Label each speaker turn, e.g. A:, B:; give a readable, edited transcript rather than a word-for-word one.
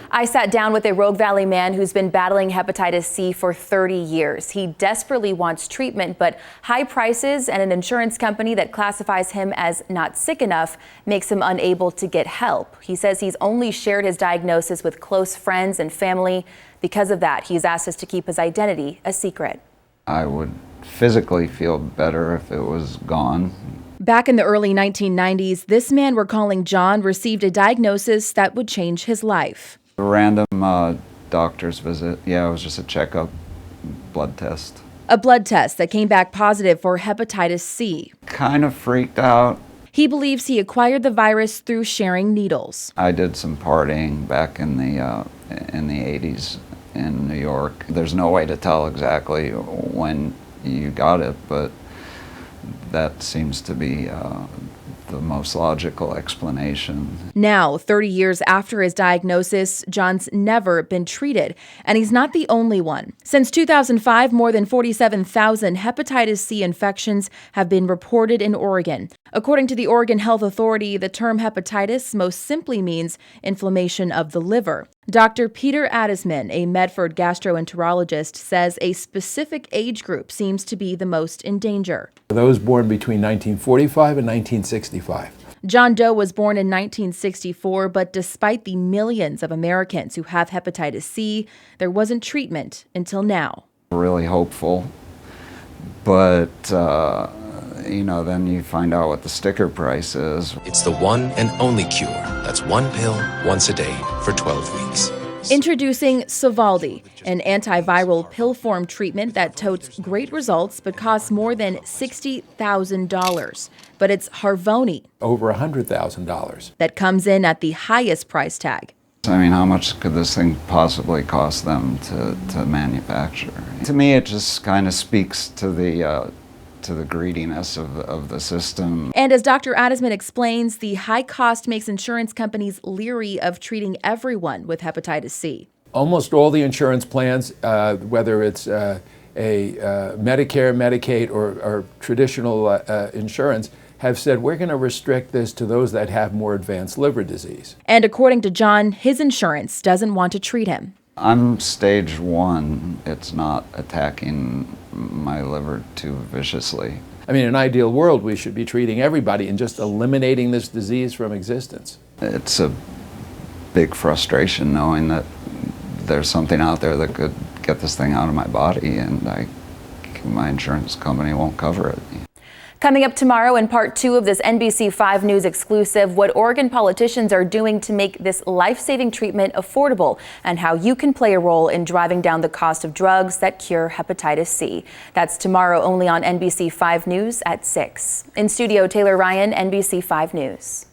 A: I sat down with a Rogue Valley man who's been battling hepatitis C for 30 years. He desperately wants treatment, but high prices and an insurance company that classifies him as not sick enough makes him unable to get help. He says he's only shared his diagnosis with close friends and family. Because of that, he's asked us to keep his identity a secret.
B: I would physically feel better if it was gone.
A: Back in the early 1990s, this man we're calling John received a diagnosis that would change his life.
B: A random doctor's visit. Yeah, it was just a checkup, blood test.
A: A blood test that came back positive for hepatitis C.
B: Kind of freaked out.
A: He believes he acquired the virus through sharing needles.
B: I did some partying back in the 80s in New York. There's no way to tell exactly when you got it, but that seems to be the most logical explanation.
A: Now, 30 years after his diagnosis, John's never been treated, and he's not the only one. Since 2005, more than 47,000 hepatitis C infections have been reported in Oregon. According to the Oregon Health Authority, the term hepatitis most simply means inflammation of the liver. Dr. Peter Adisman, a Medford gastroenterologist, says a specific age group seems to be the most in danger.
C: Those born between 1945 and 1965.
A: John Doe was born in 1964, but despite the millions of Americans who have hepatitis C, there wasn't treatment until now.
B: Really hopeful, but then you find out what the sticker price is.
D: It's the one and only cure. That's one pill once a day for 12 weeks.
A: Introducing Sovaldi, an antiviral pill form treatment that totes great results but costs more than $60,000. But it's Harvoni,
C: over $100,000,
A: that comes in at the highest price tag.
B: I mean, how much could this thing possibly cost them to manufacture? To me, it just kind of speaks to the greediness of the system.
A: And as Dr. Adisman explains, the high cost makes insurance companies leery of treating everyone with hepatitis C.
C: Almost all the insurance plans, whether it's a Medicare, Medicaid, or traditional insurance, have said we're going to restrict this to those that have more advanced liver disease.
A: And according to John, his insurance doesn't want to treat him.
B: I'm stage 1. It's not attacking my liver too viciously.
C: I mean, in an ideal world, we should be treating everybody and just eliminating this disease from existence.
B: It's a big frustration knowing that there's something out there that could get this thing out of my body, and my insurance company won't cover it.
A: Coming up tomorrow in part 2 of this NBC 5 News exclusive, what Oregon politicians are doing to make this life-saving treatment affordable and how you can play a role in driving down the cost of drugs that cure hepatitis C. That's tomorrow only on NBC 5 News at 6. In studio, Taylor Ryan, NBC 5 News.